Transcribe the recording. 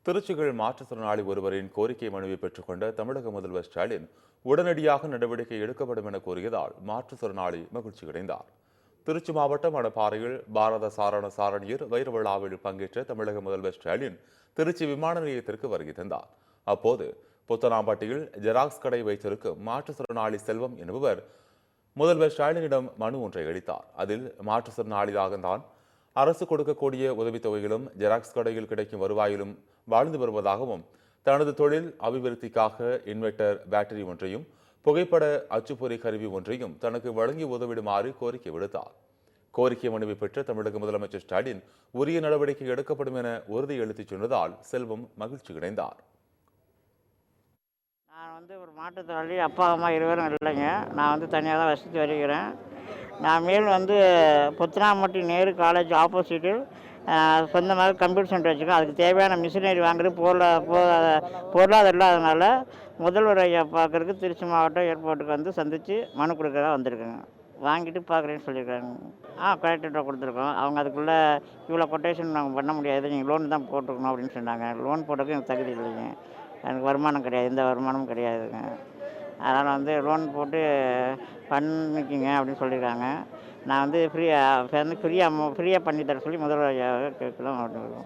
திருச்சியில் மாற்றுத்திறனாளி ஒருவரின் கோரிக்கை மனுவை பெற்றுக்கொண்ட தமிழக முதல்வர் ஸ்டாலின் உடனடியாக நடவடிக்கை எடுக்கப்படும் என கூறியதால் மாற்றுத்திறனாளி மகிழ்ச்சியடைந்தார். திருச்சி மாவட்டம் மணப்பாறையில் பாரத சாரண சாரணியர் வைர விழாவில் பங்கேற்ற தமிழக முதல்வர் ஸ்டாலின் திருச்சி விமான நிலையத்திற்கு வருகை தந்தார். அப்போது புத்தனாம்பட்டியில் ஜெராக்ஸ் கடை வைத்திருக்கும் மாற்றுத்திறனாளி செல்வம் என்பவர் முதல்வர் ஸ்டாலினிடம் மனு ஒன்றை அளித்தார். அதில் மாற்றுத்திறனாளியாக தான் அரசு கொடுக்கக்கூடிய உதவித்தொகையிலும் ஜெராக்ஸ் கடையில் கிடைக்கும் வருவாயிலும் வாழ்ந்து வருவதாகவும், தனது தொழில் அபிவிருத்திக்காக இன்வெர்டர் பேட்டரி ஒன்றையும் புகைப்பட அச்சுப்பொறி கருவி ஒன்றையும் தனக்கு வழங்கி உதவிடுமாறு கோரிக்கை விடுத்தார். கோரிக்கை மனுவை பெற்ற தமிழக முதலமைச்சர் ஸ்டாலின் உரிய நடவடிக்கை எடுக்கப்படும் என உறுதியளித்துச் சொன்னதால் செல்வம் மகிழ்ச்சி அடைந்தார். நான் ஒரு மாற்றுத்திறனாளி, அப்பா அம்மா இருவரும் இல்லைங்க. நான் தனியாக தான் வசித்து வருகிறேன். நான் மேலும் புத்தனாம்பட்டி நேரு காலேஜ் ஆப்போசிட்டில் சொந்தமாக கம்ப்யூட்டர் சென்டர் வச்சுருக்கேன். அதுக்கு தேவையான மிஷினரி வாங்குறது பொருளாதாரம் இல்லாதனால முதல்வர் ஐயா பார்க்குறதுக்கு திருச்சி மாவட்டம் ஏர்போர்ட்டுக்கு சந்தித்து மனு கொடுக்க தான் வந்திருக்கேங்க. வாங்கிட்டு பார்க்குறேன்னு சொல்லியிருக்காங்க. கலெக்டர்கிட்ட கொடுத்துருக்கோம். அவங்க அதுக்குள்ளே இவ்வளோ கொட்டேஷன் நாங்கள் பண்ண முடியாது, நீங்கள் லோன் தான் போட்டிருக்கணும் அப்படின்னு சொன்னாங்க. லோன் போட்டதுக்கு எனக்கு தகுதி இல்லைங்க. எனக்கு வருமானம் கிடையாது, எந்த வருமானமும் கிடையாதுங்க. அதனால் லோன் போட்டு பண்ணிக்கிங்க அப்படின்னு சொல்லியிருக்காங்க. நான் ஃப்ரீயாக பண்ணித்தர சொல்லி முதல்வர் ஐயாவை கேட்கலாம் அப்படின்னு.